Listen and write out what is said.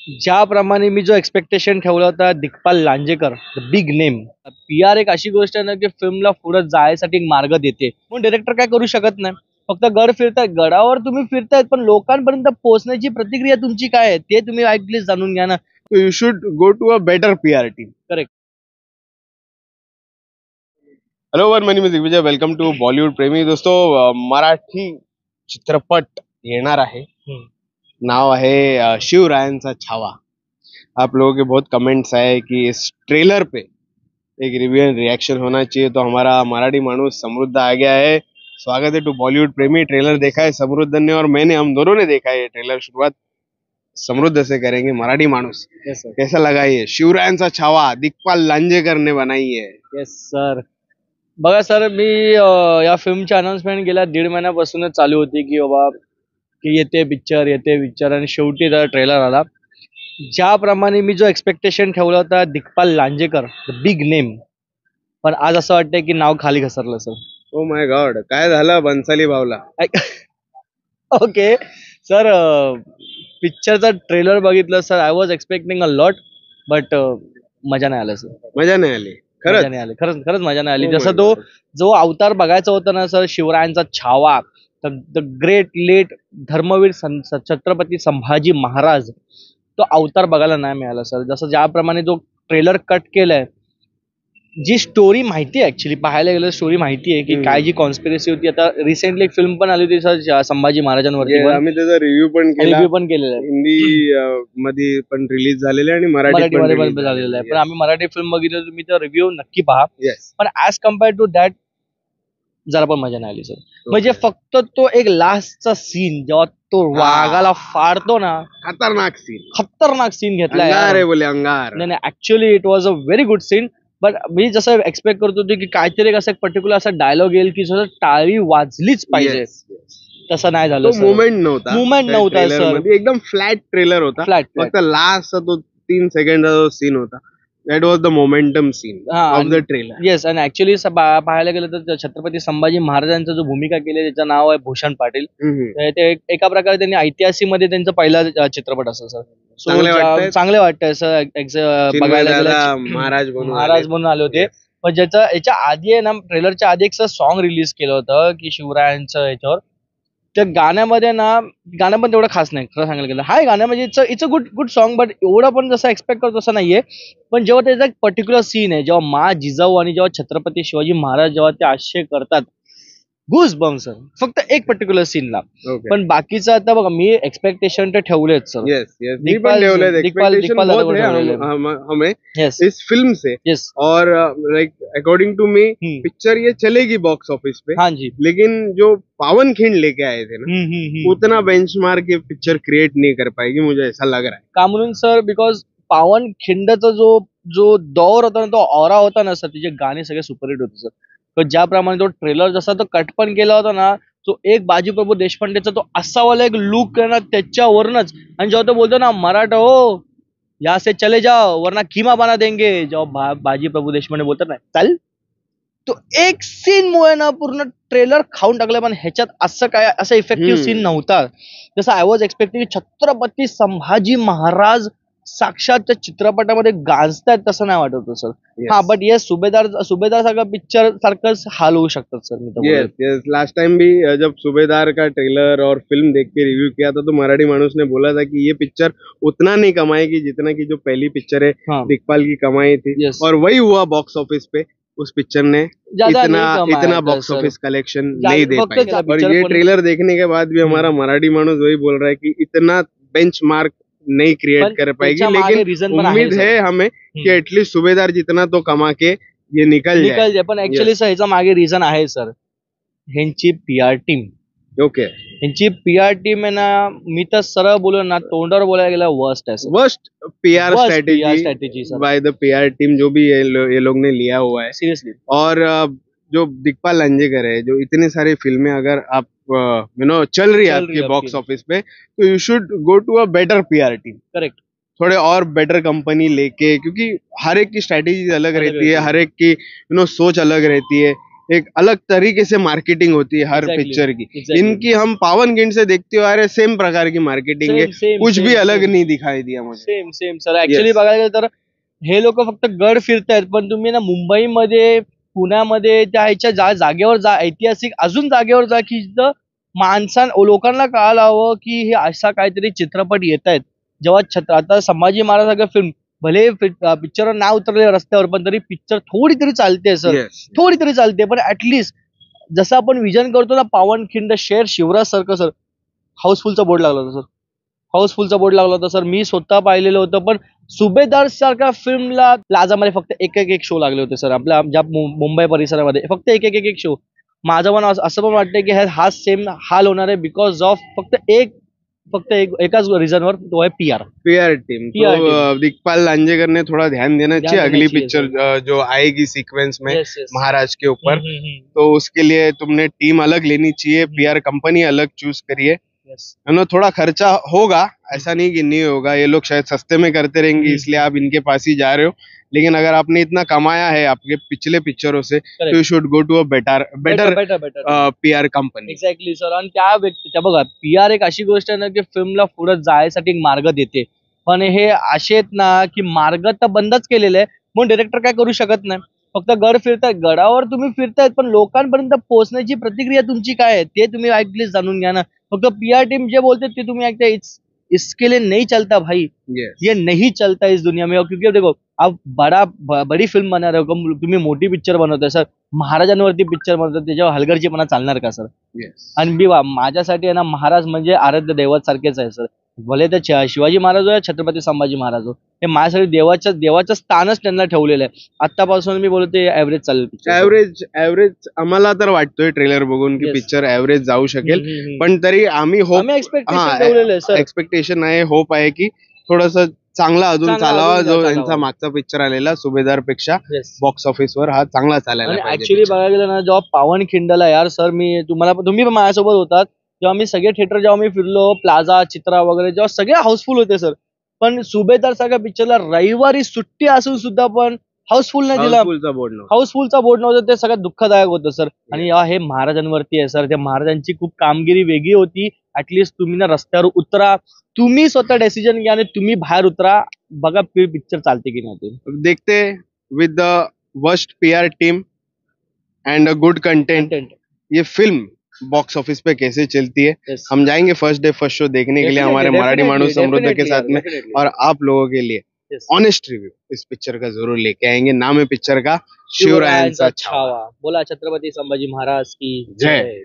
ज्याप्रमाणे मी जो एक्सपेक्टेशन ठेवला होता Digpal Lanjekar the big name. PR एक अशी गोष्ट आहे ना की फिल्मला पुढे जायसाठी एक मार्ग देते, म्हणून डिरेक्टर काय करू शकत नाही. फक्त गड फिरतायत, गडावर तुम्ही फिरतायत, पण लोकांपर्यंत पोहोचण्याची प्रतिक्रिया तुमची काय आहे ते तुम्ही ऍटलीस्ट जाणून घ्या ना. So you should go to a better PR team. Correct. Hello everyone, my name is Vijay. Welcome to Bollywood प्रेमी. दोस्तों मराठी चित्रपट येणार आहे. नाव आहे शिवरायांचा छावा. आप लोगों के बहुत कमेंट्स आए कि इस ट्रेलर पे एक रिव्यू एंड रिएक्शन होना चाहिए, तो हमारा मराठी मानुस समृद्ध आ गया है. स्वागत है टू बॉलीवुड प्रेमी. ट्रेलर देखा है समृद्ध ने और मैंने, हम दोनों ने देखा है ये ट्रेलर. शुरुआत समृद्ध से करेंगे. मराठी मानुस कैसा लगा ये शिवरायांचा छावा? दिग्पाल लांजेकर ने बनाई है. Yes sir. बघा सर, मी या फिल्मची अनाउन्समेंट गेल्या 1.5 महिन्यापासूनच चालू होती की बाबा की येते पिक्चर आणि शेवटी त्याचा ट्रेलर आला. ज्याप्रमाणे मी जो एक्सपेक्टेशन ठेवला होता Digpal Lanjekar the big name, पण आज असं वाटतंय की नाव खाली घसरलं सर. ओ माय गॉड, काय झालं बन्साली भावला? ओके सर, पिक्चरचा ट्रेलर बघितलं sir, I was expecting a lot, but मजा नाही आलं सर. मजा नाही आली मजा खरंच. नाही आली, खरंच मजा नाही आली. Oh जसं my तो God. जो अवतार बघायचा होता ना सर, शिवरायांचा छावा, the great late Dharmaveer Chhatrapati Sambhaji Maharaj, तो अवतार बघायला नाही मिळाला सर. जसं ज्याप्रमाणे जो ट्रेलर कट केलाय, जी स्टोरी माहिती आहे, ऍक्च्युली पाहायला गेलं स्टोरी माहिती आहे की काय जी कॉन्स्पिरसी होती. आता रिसेंटली एक फिल्म पण आली होती सर संभाजी महाराजांवरती, आम्ही त्याचा रिव्ह्यू पण केला. रिव्ह्यू पण केलेला आहे, हिंदी मध्ये पण रिलीज झालेले आणि मराठी मराठीमध्ये पण झालेला आहे. पण आम्ही मराठी फिल्म बघितली, तुम्ही तर रिव्ह्यू नक्की पहा. Yes. पण ऍज कम्पेअर्ड टू दॅट जरा पण मजा नाही आली सर. म्हणजे फक्त तो एक लास्टचा सीन जेव्हा तो वाघाला फाडतो ना, खतरनाक सीन, खतरनाक सीन घेतलाय. अंगार आहे बोले, अंगार. नाही actually it was a very good scene. But मी जसं एक्सपेक्ट करत होतो की काहीतरी एक असं पर्टिक्युलर असा डायलॉग येईल की जसं टाळी वाजलीच पाहिजे. Yes, yes. तसं नाही झालं. मुवमेंट नव्हता. मुवमेंट त्या नव्हता trailer सर. मध्ये एकदम फ्लॅट ट्रेलर होता. फ्लॅट फक्त लास्ट तो 3 सेकंडचा जो सीन होता, that was the momentum scene of the trailer. Yes. आणि ऍक्च्युली पाहायला गेलं तर छत्रपती संभाजी महाराजांचा जो भूमिका केली त्याचं नाव आहे भूषण पाटील. ते एका प्रकारे त्यांनी ऐतिहासिकमध्ये त्यांचा पहिला चित्रपट असेल सर. चांगले वाटतंय सर. बघायला गेलं महाराज म्हणून आले होते. पण याच्या आधी आहे ना, ट्रेलरच्या आधी एक सॉन्ग रिलीज केलं होतं की शिवरायांचं याच्यावर. त्या गाण्यामध्ये ना, गाणं पण तेवढं खास नाही खरं सांगायला गेलं. हाय गाणं म्हणजे it's a good song, but एवढं पण जसं एक्सपेक्ट करतो तसं नाहीये. पण जेव्हा त्याचा एक पर्टिक्युलर सीन आहे, जेव्हा मा जिजाऊ आणि जेव्हा छत्रपती शिवाजी महाराज जेव्हा ते आश्चर्य करतात, गुज बम सर. फक्त एक पर्टिक्युलर सीनला. पण बाकीचं आता बघा, मी एक्सपेक्टेशन तर ठेवलेत सर. हमें इस फिल्म से. और like according to me picture ये चलेगी बॉक्स ऑफिस पे. हाँ जी. लेकिन जो पावन खिंड लेके आए थे ना, उतना बेंचमार्क ये पिक्चर क्रिएट नहीं कर पाएगी, मुझे ऐसा लग रहा है. का म्हणून सर, बिकॉज पावन खिंडचा जो दौर होता ना, तो ऑरा होता ना सर, तिचे गाणे सगळे सुपरहिट होते सर. तर ज्याप्रमाणे तो ट्रेलर जसा तो कट पण केला होता ना, तो एक बाजी प्रभू देशपांडेचा तो असावाला एक लुक आहे ना, त्याच्यावरनच. आणि जेव्हा तो बोलतो ना, मराठा हो या से चले जाओ वरना कीमा बना देंगे, जेव्हा बाजी प्रभू देशपांडे बोलतात ना, चल, तो एक सीन मुळे ना पूर्ण ट्रेलर खाऊन टाकलं. पण ह्याच्यात असं इफेक्टिव्ह सीन नव्हता जसं I was expecting. Chhatrapati Sambhaji Maharaj साक्षात त्या चित्रपटामध्ये गाजतात तसं नाही वाटत सर. हा, बट येस, सुभेदार सारखा पिक्चर सारखंच हाल होऊ शकतात sir. Me yes, last time भी जब सुबेदार का ट्रेलर और फिल्म देख के रिव्यू किया था, तो मराठी मानुस ने बोला था कि ये पिक्चर उतना नहीं कमाएगी जितना की जो पहली पिक्चर है दिग्पाल की कमाई थी. और वही हुआ बॉक्स ऑफिस पे. उस पिक्चर ने इतना बॉक्स ऑफिस कलेक्शन नहीं दे पाई. और ये ट्रेलर देखने के बाद भी हमारा मराठी मानुस वही बोल रहा है कि इतना बेंचमार्क नहीं क्रिएट कर पाएगी. लेकिन उम्मीद है हमें कि एटलीस्ट सुबेदार जितना तो कमा के ये निकल जाए. पण ऍक्च्युअली सर ह्याचा मागे रिझन आहे सर, ह्यांची PR टीम. ओके, ह्यांची PR टीम आहे ना, मी तर सरळ बोलू ना, तोंडावर बोलायला गेला worst PR strategy by the PR team, जो भी ये लोग ने लिया हुआ है सीरियसली. और जो दिग्पाल लांजेकर है, जो इतनी सारी फिल्में अगर आप चल रही है आपके बॉक्स ऑफिस पे, तो you should go to a better PR team. Correct. थोड़े और बेटर कंपनी लेके, क्योंकि हर एक की स्ट्रेटेजी अलग रहती है, हर एक की सोच अलग रहती है. एक अलग तरीके से मार्केटिंग होती है हर Exactly, पिक्चर की। exactly. इनकी हम पावन खिंड से देखते हो, अरे सेम प्रकार की मार्केटिंग है, कुछ भी अलग नहीं दिखाई दिया मुझे। सेम सेम सर, ऍक्च्युली बघायला गेलं तर हे लोक फक्त गड फिरतायत, पण तुम्ही ना मुंबईमध्ये, पुण्यामध्ये त्या ह्याच्या जागेवर जा, ऐतिहासिक अजून जागेवर जा, की जिथं लोकांना कळायला हवं की हे असा काहीतरी चित्रपट येत आहेत. जेव्हा आता संभाजी महाराजांचं फिल्म, भले पिक्चर नाव उतरले रस्त्यावर, पण तरी पिक्चर थोडी तरी चालते सर, Yes. थोडी तरी चालते. पण ऍटलिस्ट जसं आपण विजन करतो ना, पावनखिंड शेर शिवराज सारखं सर, हाऊसफुलचा बोर्ड लागला होता सर, हाऊसफुलचा बोर्ड लागला होता सर. मी स्वतः पाहिलेलं होतं. पण सुभेदार सारख्या फिल्मला प्लाझामध्ये फक्त एक शो लागले होते सर, आपल्या ज्या मुंबई परिसरामध्ये फक्त एक शो. माझं पण असं पण वाटतंय की हा सेम हाल होणार आहे, बिकॉज ऑफ फक्त एकाच रिझनवर, तो आहे PR टीम। PR तो टीम। दिग्पाल लांजेकर ने थोड़ा ध्यान देना चाहिए देना अगली चाहिए, पिक्चर जो आएगी सीक्वेंस में Yes, yes. महाराज के ऊपर, हम्म। तो उसके लिए तुमने टीम अलग लेनी चाहिए, PR कंपनी अलग चूज करिए, Yes. है ना। थोड़ा खर्चा होगा, ऐसा नहीं कि नहीं होगा, ये लोग शायद सस्ते में करते रहेंगे इसलिए आप इनके पास ही जा रहे हो, लेकिन अगर आपने इतना कमाया है आपके पिछले पिक्चरों से, तो you should go to a better PR company. Exactly sir. आणि त्या बघा, PR एक अशी गोष्ट आहे ना, की फिल्मला पुढे जायसाठी एक मार्ग देते. पण हे असे आहेत ना, की मार्ग तर बंदच केलेले आहे, म्हणून डिरेक्टर काय करू शकत नाही. फक्त गड फिरतायत, गडावर तुम्ही फिरतायत, पण लोकांपर्यंत पोहोचण्याची प्रतिक्रिया तुमची काय आहे ते तुम्ही ऍटलीस्ट जाणून घ्या ना. फक्त PR टीम जे बोलते ते तुम्ही ऐकता, इसके लिए नहीं चलता भाई, ये नहीं चलता इस दुनिया में. क्योंकि देखो, आप बड़ी फिल्म बना रहे हो, तुम्ही मोठी पिक्चर बनवताय सर, महाराजांवरती पिक्चर बनवतात, त्याच्यावर हलगर्जीपणा चालणार का सर? आणि माझ्यासाठी आहे ना, महाराज म्हणजे आराध्य दैवत सारखेच आहे सर. भले ते शिवाजी महाराज हो या छत्रपती संभाजी महाराज हो, हे माझ्यासाठी देवाचं स्थानच त्यांना ठेवलेलं आहे. आतापासून मी बोलते ऍव्हरेज चालेल पिक्चर. ऍव्हरेज आम्हाला तर वाटतोय ट्रेलर बघून की Yes. पिक्चर ऍव्हरेज जाऊ शकेल, पण तरी आम्ही एक्सपेक्टेशन ठेवलेलं आहे सर. एक्सपेक्टेशन आहे, होप आहे की थोडस चांगला अजून चांगला चालावा. अजून जो चालावा. यांचा मागचा पिक्चर आलेला सुभेदार पेक्षा Yes. बॉक्स ऑफिस वर हा चांगला चालायला आणि पाहिजे ऍक्च्युली picture. बघायला गेलं ना, जेव्हा पावनखिंडला यार सर, तुम्ही पण माझ्यासोबत होतात, जेव्हा मी सगळे थिएटर जेव्हा मी फिरलो, प्लाझा, चित्रा वगैरे, जेव्हा सगळे हाऊसफुल होते सर, पण सुभेदार सारख्या पिक्चरला रविवारी सुट्टी असून सुद्धा पण हाऊसफुल नाही दिला. हाऊसफुलचा बोर्ड नव्हता. हाऊसफुलचा बोर्ड नव्हतं, ते सगळ्यात दुःखदायक होतं सर. आणि हे महाराजांवरती आहे सर, त्या महाराजांची खूप कामगिरी वेगळी होती. ऍटलिस्ट तुम्ही ना रस्त्यावर उतरा, तुम्ही स्वतः डिसिजन घ्या आणि तुम्ही बाहेर उतरा, बघा पिक्चर चालते की नाही ते. देखते विद the worst PR team end a good content ये फिल्म बॉक्स ऑफिस पे कैसे चलती है. Yes. हम जाएंगे फर्स्ट डे फर्स्ट शो देखने के लिए हमारे मराठी मानुस समृद्ध के साथ में, और आप लोगों के लिए Yes. ऑनेस्ट रिव्यू इस पिक्चर का जरूर लेके आएंगे. नाम है पिक्चर का शिवरायांचा छावा. बोला छत्रपती संभाजी महाराज की जय. जय.